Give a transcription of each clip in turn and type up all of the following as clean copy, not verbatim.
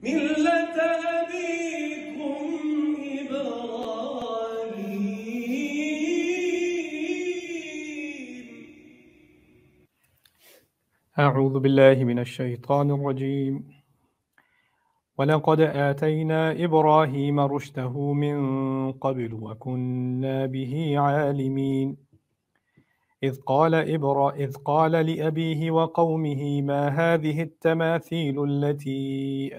ملة أبيكم إبراهيم. أعوذ بالله من الشيطان الرجيم. ولقد آتينا إبراهيم رشده من قبل وكنا به عالمين. إذ قال لأبيه وقومه ما هذه التماثيل التي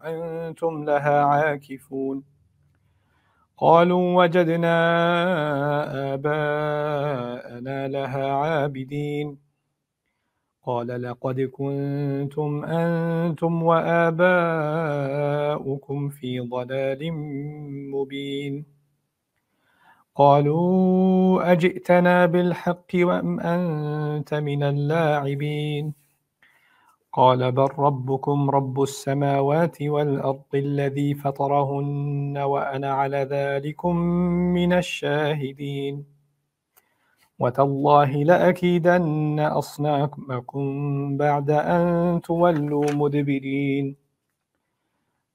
أنتم لها عاكفون. قالوا وجدنا آباءنا لها عابدين. قال لقد كنتم أنتم وآباؤكم في ضلال مبين. قالوا أجئتنا بالحق وأم أنت من اللاعبين. قال بل ربكم رب السماوات والأرض الذي فطرهن وأنا على ذلكم من الشاهدين. وتالله لأكيدن أصنامكم بعد أن تولوا مدبرين.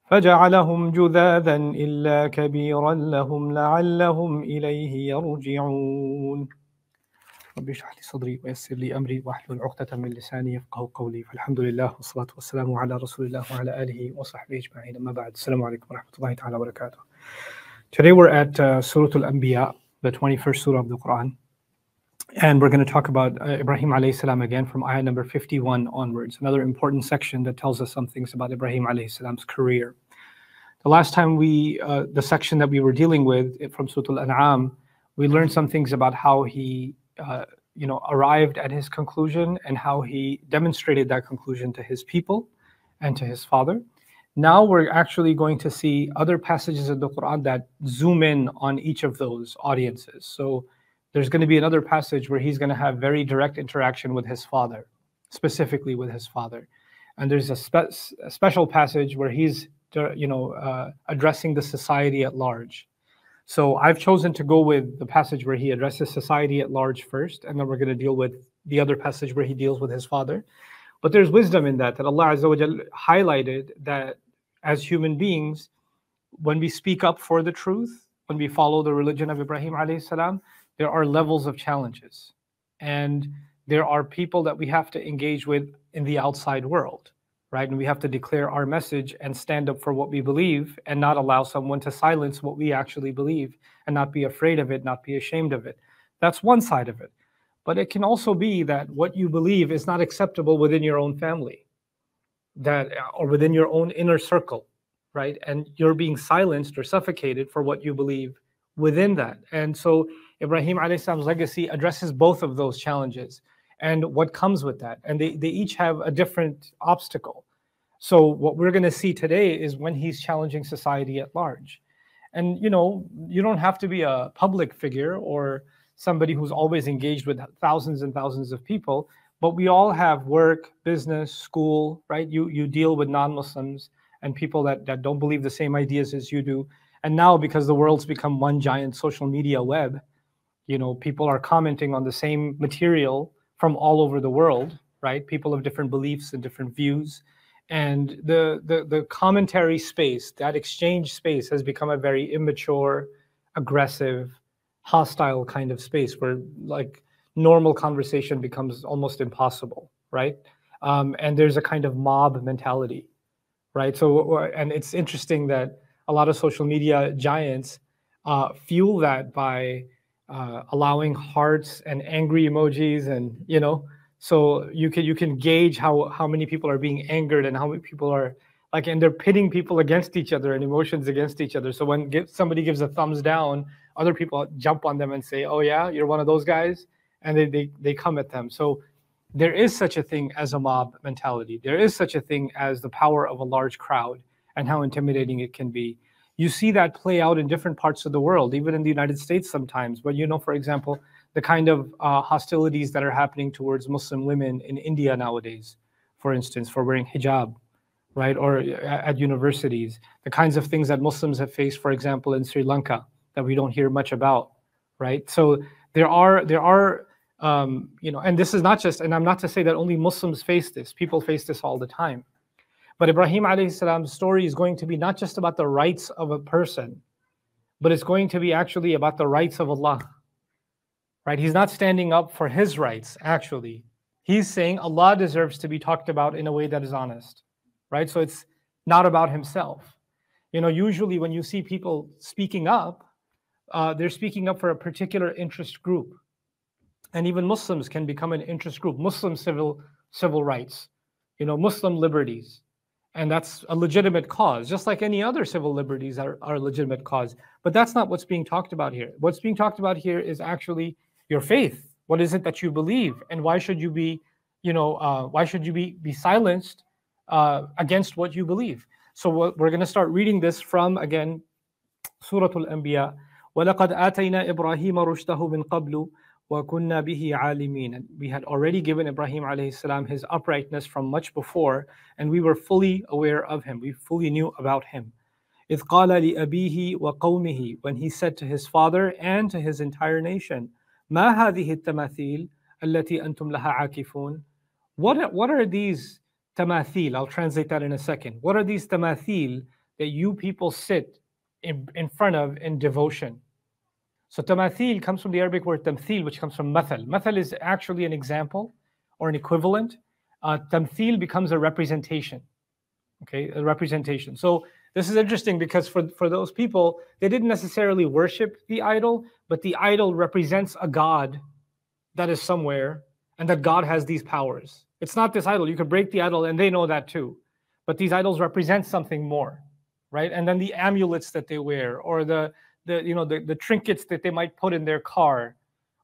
فجعلهم جذاذا إلا كبيرا لهم لعلهم إليه يرجعون. رب اشرح لي صدري ويسر لي أمري واحلل عقدة من لساني يفقهوا قولي. فالحمد لله والصلاة والسلام على رسول الله وعلى آله وصحبه أجمعين. أما بعد. السلام عليكم ورحمة الله تعالى وبركاته. Today we're at Surah Al-Anbiya, the 21st surah of the Quran. And we're going to talk about Ibrahim alayhi salam again from ayah number 51 onwards. Another important section that tells us some things about Ibrahim alayhi salam's career. The last time the section that we were dealing with from Surah Al-An'am, we learned some things about how he, arrived at his conclusion and how he demonstrated that conclusion to his people and to his father. Now we're actually going to see other passages of the Quran that zoom in on each of those audiences. So there's going to be another passage where he's going to have very direct interaction with his father, specifically with his father. And there's a special passage where he's, addressing the society at large. So I've chosen to go with the passage where he addresses society at large first, and then we're going to deal with the other passage where he deals with his father. But there's wisdom in that Allah Azza wa Jal highlighted that as human beings, when we speak up for the truth, when we follow the religion of Ibrahim alayhi salam, there are levels of challenges. And there are people that we have to engage with in the outside world, right? And we have to declare our message and stand up for what we believe and not allow someone to silence what we actually believe and not be afraid of it, not be ashamed of it. That's one side of it. But it can also be that what you believe is not acceptable within your own family, or within your own inner circle, right? And you're being silenced or suffocated for what you believe within that. And so Ibrahim alayhi salam's legacy addresses both of those challenges and what comes with that. And they each have a different obstacle. So what we're going to see today is when he's challenging society at large. And, you don't have to be a public figure or somebody who's always engaged with thousands and thousands of people, but we all have work, business, school, right? You deal with non-Muslims and people that don't believe the same ideas as you do. And now, because the world's become one giant social media web, people are commenting on the same material from all over the world, right? People of different beliefs and different views. And the commentary space, that exchange space, has become a very immature, aggressive, hostile kind of space where like normal conversation becomes almost impossible, right? And there's a kind of mob mentality, right? So, and it's interesting that a lot of social media giants fuel that by allowing hearts and angry emojis, and so you can gauge how many people are being angered and how many people are like, and they're pitting people against each other and emotions against each other. So when somebody gives a thumbs down, other people jump on them and say, "Oh yeah, you're one of those guys," and they come at them. So there is such a thing as a mob mentality. There is such a thing as the power of a large crowd and how intimidating it can be. You see that play out in different parts of the world, even in the United States sometimes. But for example, the kind of hostilities that are happening towards Muslim women in India nowadays, for instance, for wearing hijab, right? Or at universities, the kinds of things that Muslims have faced, for example, in Sri Lanka, that we don't hear much about, right? So there are, and this is not just, and I'm not to say that only Muslims face this. People face this all the time. But Ibrahim alayhi salam's story is going to be not just about the rights of a person, but it's going to be actually about the rights of Allah. Right? He's not standing up for his rights, actually. He's saying Allah deserves to be talked about in a way that is honest. Right? So it's not about himself. Usually when you see people speaking up, they're speaking up for a particular interest group. And even Muslims can become an interest group. Muslim civil rights, Muslim liberties. And that's a legitimate cause, just like any other civil liberties are a legitimate cause. But that's not what's being talked about here. What's being talked about here is actually your faith. What is it that you believe? And why should you be, be silenced against what you believe? So we're going to start reading this from, again, Surah Al-Anbiya. وَلَقَدْ آتَيْنَا إِبْرَاهِيمَ رُشْدَهُ مِنْ قَبْلُ وَكُنَّا بِهِ عَالِمِينَ. We had already given Ibrahim alayhi salam his uprightness from much before, and we were fully aware of him. We fully knew about him. إِذْ قَالَ لِأَبِيهِ وَقَوْمِهِ. When he said to his father and to his entire nation, مَا هَذِهِ التَّمَاثِيلِ الَّتِي أَنْتُمْ لَهَا عَاكِفُونَ. What are these tamathil? I'll translate that in a second. What are these tamathil that you people sit in front of in devotion? So tamathil comes from the Arabic word tamthil, which comes from mathal. Mathal is actually an example or an equivalent. Tamthil becomes a representation. Okay, a representation. So this is interesting because for those people, they didn't necessarily worship the idol, but the idol represents a God that is somewhere and that God has these powers. It's not this idol. You could break the idol and they know that too. But these idols represent something more, right? And then the amulets that they wear, or the trinkets that they might put in their car,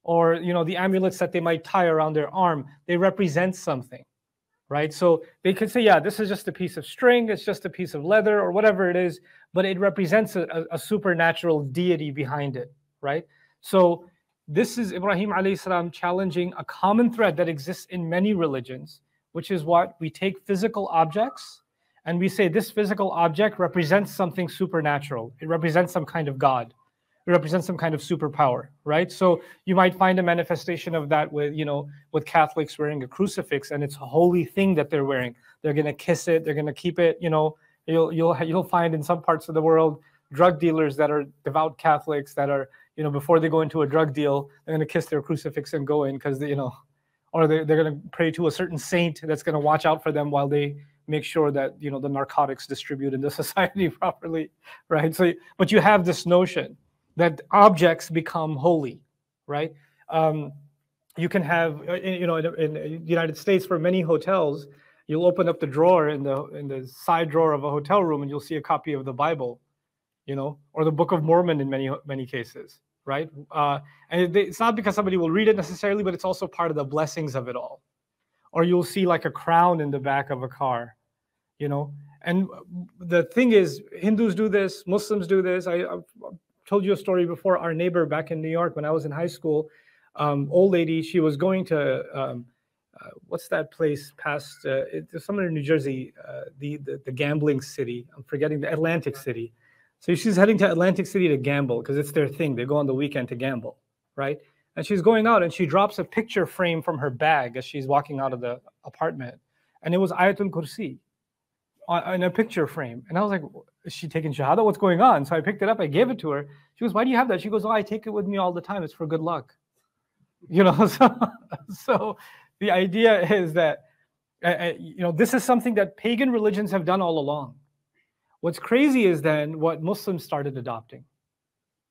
or the amulets that they might tie around their arm, they represent something, right? So they could say, yeah, this is just a piece of string, it's just a piece of leather, or whatever it is, but it represents a supernatural deity behind it, right? So this is Ibrahim alayhi salam challenging a common thread that exists in many religions, which is what we take physical objects and we say this physical object represents something supernatural. It represents some kind of God. It represents some kind of superpower, right? So you might find a manifestation of that with Catholics wearing a crucifix, and it's a holy thing that they're wearing. They're going to kiss it. They're going to keep it. You'll find in some parts of the world drug dealers that are devout Catholics that are, before they go into a drug deal, they're going to kiss their crucifix and go in because or they're going to pray to a certain saint that's going to watch out for them while they make sure that the narcotics distribute in the society properly, right? So, but you have this notion that objects become holy, right? You can have, in the United States, for many hotels, you'll open up the drawer in the side drawer of a hotel room, and you'll see a copy of the Bible, or the Book of Mormon in many cases, right? And it's not because somebody will read it necessarily, but it's also part of the blessings of it all. Or you'll see like a crown in the back of a car, And the thing is, Hindus do this, Muslims do this. I've told you a story before. Our neighbor back in New York, when I was in high school, old lady, she was going to, what's that place past, it's somewhere in New Jersey, the gambling city. I'm forgetting, the Atlantic City. So she's heading to Atlantic City to gamble because it's their thing. They go on the weekend to gamble, right? And she's going out and she drops a picture frame from her bag as she's walking out of the apartment. And it was Ayatul Kursi in a picture frame. And I was like, is she taking Shahada? What's going on? So I picked it up. I gave it to her. She goes, why do you have that? She goes, oh, I take it with me all the time. It's for good luck. So the idea is that, this is something that pagan religions have done all along. What's crazy is then what Muslims started adopting.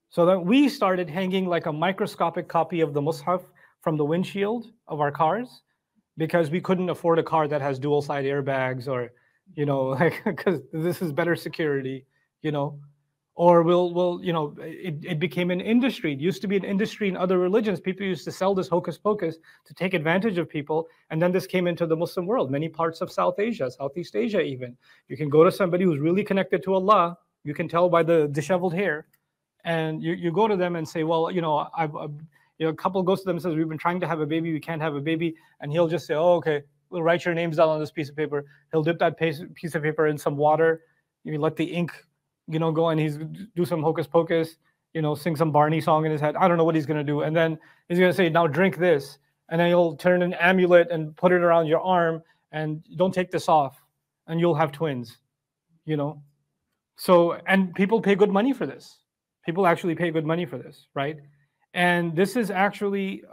So that we started hanging like a microscopic copy of the Mus'haf from the windshield of our cars because we couldn't afford a car that has dual side airbags or, because this is better security, or it became an industry. It used to be an industry in other religions. People used to sell this hocus pocus to take advantage of people. And then this came into the Muslim world, many parts of South Asia, Southeast Asia even. You can go to somebody who's really connected to Allah. You can tell by the disheveled hair. And you go to them and say, well, a couple goes to them and says, we've been trying to have a baby. We can't have a baby. And he'll just say, oh, okay, we'll write your names down on this piece of paper. He'll dip that piece of paper in some water. You let the ink go and he's do some hocus pocus, sing some Barney song in his head. I don't know what he's going to do. And then he's going to say, now drink this. And then he'll turn an amulet and put it around your arm and don't take this off. and you'll have twins, you know. So, and people pay good money for this. People actually pay good money for this, right? And this is actually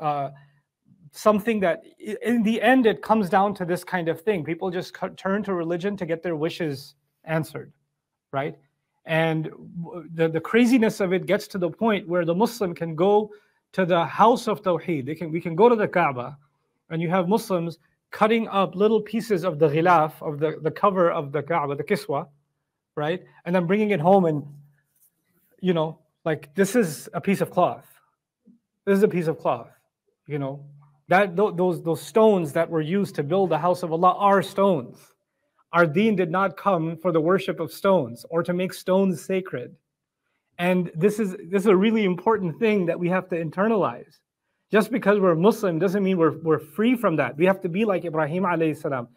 something that in the end, it comes down to this kind of thing. People just turn to religion to get their wishes answered, right? And the craziness of it gets to the point where the Muslim can go to the house of Tawheed. We can go to the Kaaba, and you have Muslims cutting up little pieces of the ghilaf, of the cover of the Kaaba, the kiswa, right? And then bringing it home and, you know, like, this is a piece of cloth. This is a piece of cloth, you know. That those stones that were used to build the house of Allah are stones. Our deen did not come for the worship of stones or to make stones sacred. And this is a really important thing that we have to internalize. Just because we're Muslim doesn't mean we're free from that. We have to be like Ibrahim alayhi salam.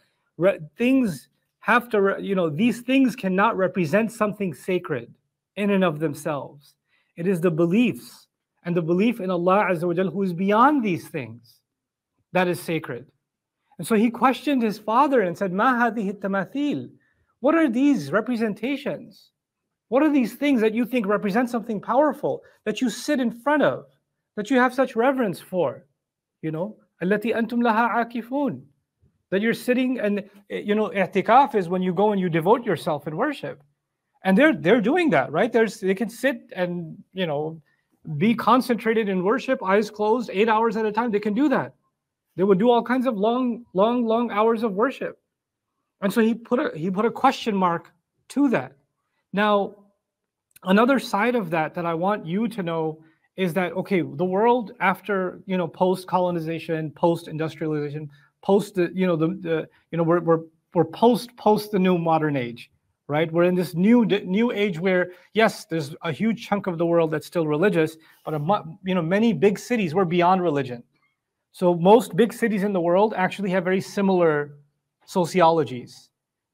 Things have to, you know, these things cannot represent something sacred in and of themselves. It is the beliefs and the belief in Allah Azza wa Jal, who is beyond these things, that is sacred. And so he questioned his father and said, "Ma hadhihi tamathil?" What are these representations? What are these things that you think represent something powerful, that you sit in front of, that you have such reverence for? You know, allati antum laha akifun. That you're sitting, and, you know, i'tikaf is when you go and you devote yourself in worship. And they're doing that, right? They can sit and, you know, be concentrated in worship, eyes closed, 8 hours at a time. They can do that. They would do all kinds of long hours of worship. And so he put a question mark to that. Now, another side of that I want you to know is that, okay, the world after, you know, post-colonization, post-industrialization, post the, you know, we're post the new modern age, right? We're in this new age where, yes, there's a huge chunk of the world that's still religious, but you know, many big cities were beyond religion. So most big cities in the world actually have very similar sociologies,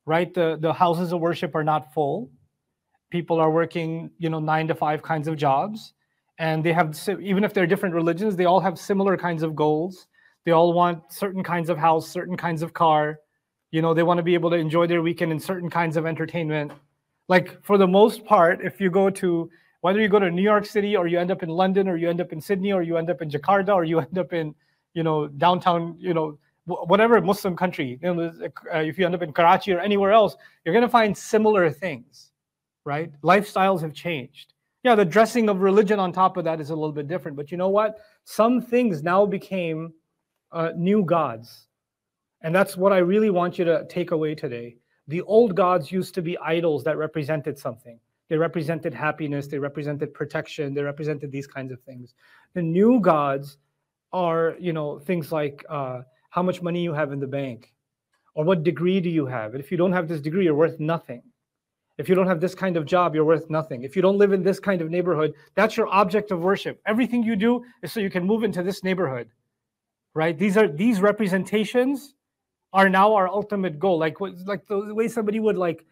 right? The houses of worship are not full. People are working, you know, 9 to 5 kinds of jobs, and they have, even if they're different religions, they all have similar kinds of goals. They all want certain kinds of house, certain kinds of car. You know, they want to be able to enjoy their weekend in certain kinds of entertainment. Like, for the most part, if you go to, whether you go to New York City, or you end up in London, or you end up in Sydney, or you end up in Jakarta, or you end up in, you know, downtown, you know, whatever Muslim country, you know, if you end up in Karachi or anywhere else, you're going to find similar things, right? Lifestyles have changed. Yeah, the dressing of religion on top of that is a little bit different. But you know what? Some things now became new gods. And that's what I really want you to take away today. The old gods used to be idols that represented something. They represented happiness, they represented protection, they represented these kinds of things. The new gods are, you know, things like how much money you have in the bank, or what degree do you have. And if you don't have this degree, you're worth nothing. If you don't have this kind of job, you're worth nothing. If you don't live in this kind of neighborhood, that's your object of worship. Everything you do is so you can move into this neighborhood, right? These representations are now our ultimate goal. Like the way somebody would like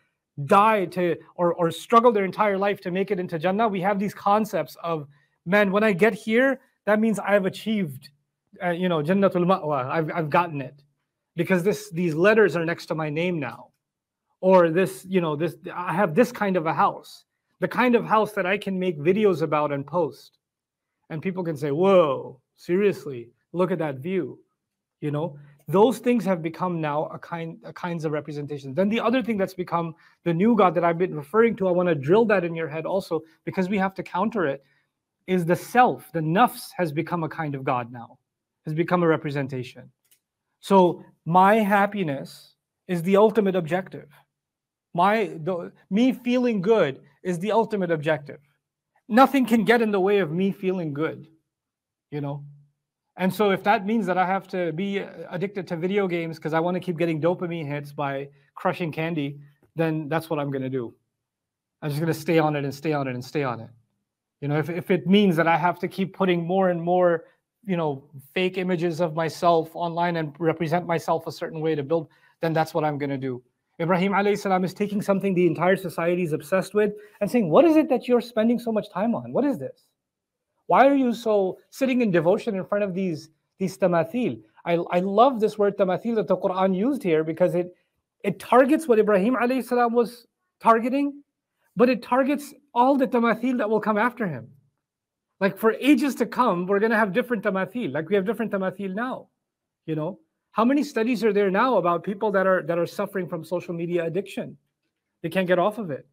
die to or struggle their entire life to make it into Jannah. We have these concepts of, man, when I get here, that means I have achieved, you know, Jannatul Ma'wa. I've gotten it, because these letters are next to my name now. Or this, you know, I have this kind of a house, the kind of house that I can make videos about and post. And people can say, whoa, seriously, look at that view. You know, those things have become now a kinds of representation. Then the other thing that's become the new God that I've been referring to, I want to drill that in your head also, because we have to counter it, is the self. The nafs has become a kind of God now, has become a representation. So my happiness is the ultimate objective. Me feeling good is the ultimate objective. Nothing can get in the way of me feeling good, you know. And so if that means that I have to be addicted to video games because I want to keep getting dopamine hits by crushing candy, then that's what I'm going to do. I'm just going to stay on it and stay on it and stay on it. You know, if it means that I have to keep putting more and more, you know, fake images of myself online and represent myself a certain way to build, then that's what I'm going to do. Ibrahim alayhi salam is taking something the entire society is obsessed with and saying, what is it that you're spending so much time on? What is this? Why are you so sitting in devotion in front of these tamathil? I love this word tamathil that the Quran used here, because It targets what Ibrahim alayhi salam was targeting, but it targets all the tamathil that will come after him. Like for ages to come, we're going to have different tamathil. Like we have different tamathil now. You know, how many studies are there now about people that are suffering from social media addiction? They can't get off of it.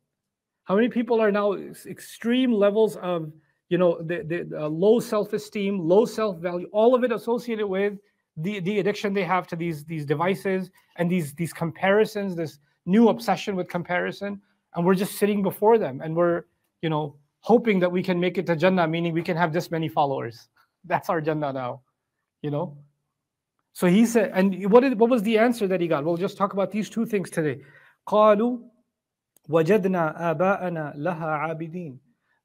How many people are now extreme levels of, you know, the low self-esteem, low self-value, all of it associated with the addiction they have to these devices and these comparisons, this new obsession with comparison, and we're just sitting before them and we're, you know, hoping that we can make it to Jannah, meaning we can have this many followers. That's our Jannah now, you know. So he said, and what was the answer that he got? We'll just talk about these two things today. قالوا وجدنا آباءنا لها عابدين.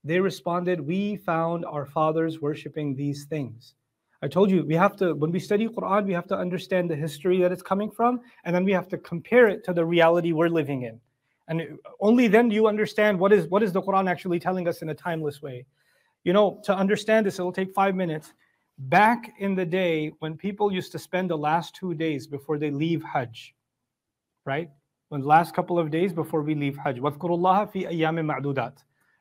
They responded, we found our fathers worshiping these things. I told you, we have to, when we study Quran, we have to understand the history that it's coming from, and then we have to compare it to the reality we're living in. And only then do you understand what is the Quran actually telling us in a timeless way. You know, to understand this, it'll take 5 minutes. Back in the day, when people used to spend the last 2 days before they leave Hajj, right? When the last couple of days before we leave Hajj, وَاذْكُرُوا اللَّهَ فِي أَيَّامٍ مَعْدُودَاتٍ.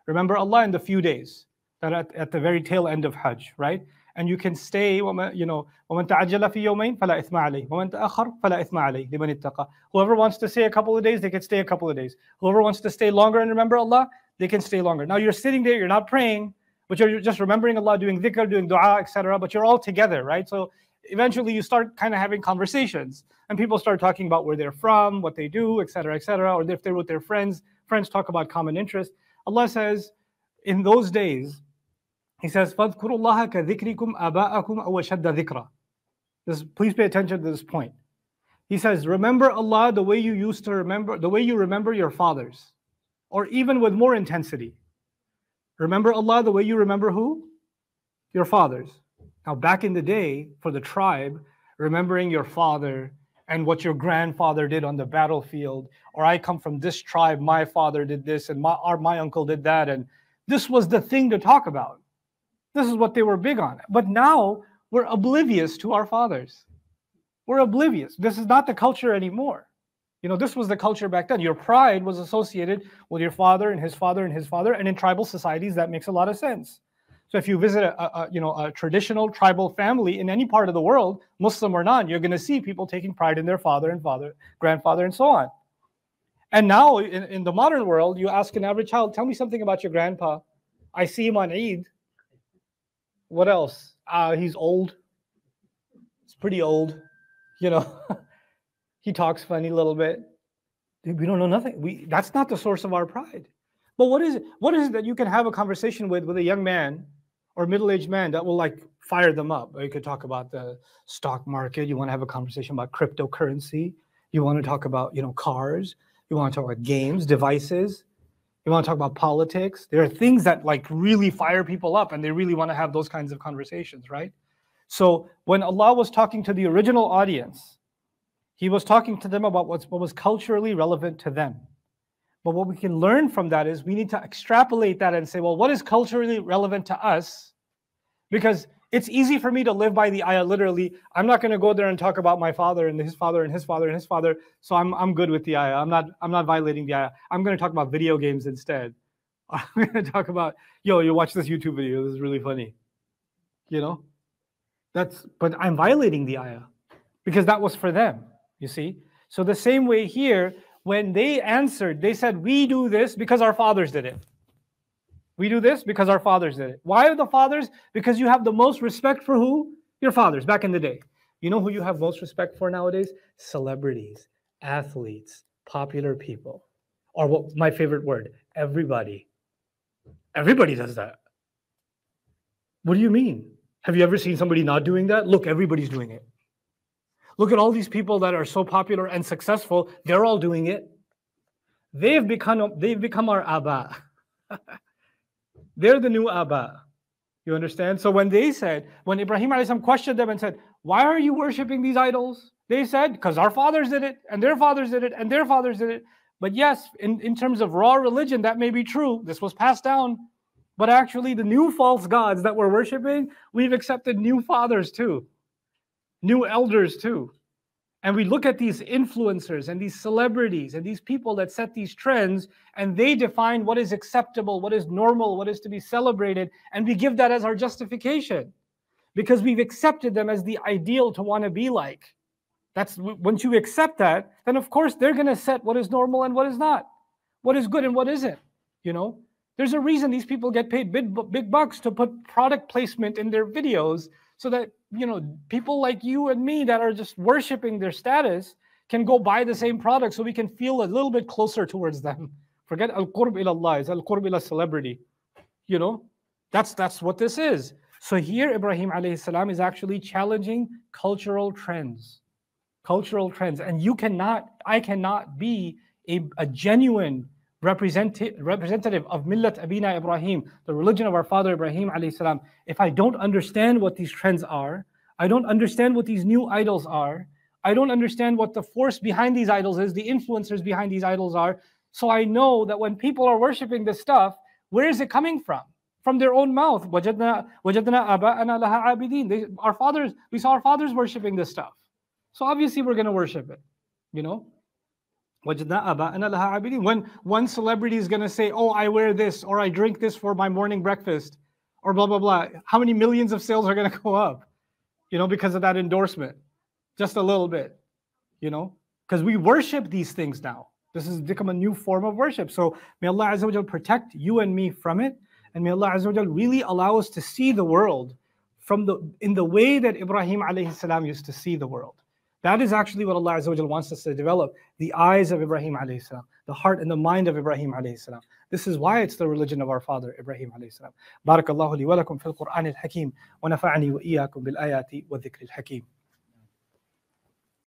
Remember Allah in the few days, that at the very tail end of Hajj, right? And you can stay, you know, وَمَنْ تَعَجَّلَ فِي يَوْمَيْنِ فَلَا إِثْمَ عَلَيْهِ وَمَنْ تَأَخَّرَ فَلَا إِثْمَ عَلَيْهِ لِمَنِ اتَّقَى. Whoever wants to stay a couple of days, they can stay a couple of days. Whoever wants to stay longer and remember Allah, they can stay longer. Now you're sitting there, you're not praying, but you're just remembering Allah, doing dhikr, doing dua, etc. But you're all together, right? So eventually you start kind of having conversations, and people start talking about where they're from, what they do, etc., etc. Or if they're with their friends talk about common interests. Allah says, in those days, He says, فَاذْكُرُوا اللَّهَ كَذِكْرِكُمْ آبَاءَكُمْ أَوْ أَشَدَّ ذِكْرًا. Please pay attention to this point. He says, remember Allah the way you used to remember, the way you remember your fathers, or even with more intensity. Remember Allah the way you remember who? Your fathers. Now back in the day, for the tribe, remembering your father and what your grandfather did on the battlefield, or I come from this tribe, my father did this, and my uncle did that, and this was the thing to talk about. This is what they were big on. But now we're oblivious to our fathers. We're oblivious. This is not the culture anymore. You know, this was the culture back then. Your pride was associated with your father and his father and his father, and in tribal societies that makes a lot of sense. So if you visit a traditional tribal family in any part of the world, Muslim or not, you're going to see people taking pride in their father and grandfather, and so on. And now in the modern world, you ask an average child, tell me something about your grandpa. I see him on Eid. What else? He's old. He's pretty old. You know, he talks funny a little bit. We don't know nothing. That's not the source of our pride. But what is it? What is it that you can have a conversation with a young man or middle-aged man that will like fire them up? Or you could talk about the stock market. You want to have a conversation about cryptocurrency. You want to talk about, you know, cars. You want to talk about games, devices. You want to talk about politics. There are things that like really fire people up, and they really want to have those kinds of conversations, right? So when Allah was talking to the original audience, He was talking to them about what was culturally relevant to them. But what we can learn from that is we need to extrapolate that and say, well, what is culturally relevant to us? Because it's easy for me to live by the ayah literally. I'm not going to go there and talk about my father and his father and his father and his father. So I'm good with the ayah. I'm not violating the ayah. I'm going to talk about video games instead. I'm going to talk about, you watch this YouTube video. This is really funny. You know, but I'm violating the ayah because that was for them. You see. So the same way here, when they answered, they said, we do this because our fathers did it. We do this because our fathers did it. Why are the fathers? Because you have the most respect for who? Your fathers back in the day. You know who you have most respect for nowadays? Celebrities, athletes, popular people. Or what my favorite word, everybody. Everybody does that. What do you mean? Have you ever seen somebody not doing that? Look, everybody's doing it. Look at all these people that are so popular and successful. They're all doing it. They've become our Aba. They're the new Aba. You understand? So when Ibrahim a.s. questioned them and said, why are you worshiping these idols? They said, because our fathers did it, and their fathers did it, and their fathers did it. But yes, in terms of raw religion, that may be true. This was passed down. But actually, the new false gods that we're worshiping, we've accepted new fathers too. New elders too. And we look at these influencers and these celebrities and these people that set these trends, and they define what is acceptable, what is normal, what is to be celebrated, and we give that as our justification because we've accepted them as the ideal to want to be like. That's once you accept that, then of course they're going to set what is normal and what is not, what is good and what isn't. You know, there's a reason these people get paid big bucks to put product placement in their videos, so that, you know, people like you and me that are just worshiping their status can go buy the same product, so we can feel a little bit closer towards them. Forget al-qurb ila Allah, it's al-qurb ila celebrity. You know, that's what this is. So here Ibrahim alayhi salam is actually challenging cultural trends. And I cannot be a genuine representative of Millat Abina Ibrahim, the religion of our father Ibrahim alayhi salam, if I don't understand what these trends are, I don't understand what these new idols are, I don't understand what the force behind these idols is, the influencers behind these idols are. So I know that when people are worshiping this stuff, where is it coming from? From their own mouth. وَجَدْنَا آبَاءَنَا لَهَا عَابِدِينَ. We saw our fathers worshiping this stuff. So obviously we're going to worship it, you know. When one celebrity is going to say, oh, I wear this, or I drink this for my morning breakfast, or blah, blah, blah, how many millions of sales are going to go up, you know, because of that endorsement? Just a little bit, you know, because we worship these things now. This has become a new form of worship. So may Allah Azza wa Jal protect you and me from it. And may Allah Azza wa Jal really allow us to see the world in the way that Ibrahim alayhi salam used to see the world. That is actually what Allah Azza wa Jal wants us to develop, the eyes of Ibrahim alayhi salam, the heart and the mind of Ibrahim alayhi salam. This is why it's the religion of our father Ibrahim alayhi salam. Barakallahu li wa lakum fil Quran al-Hakim wa nafa'ani wa iyyakum bil ayati wa dhikri al-Hakim.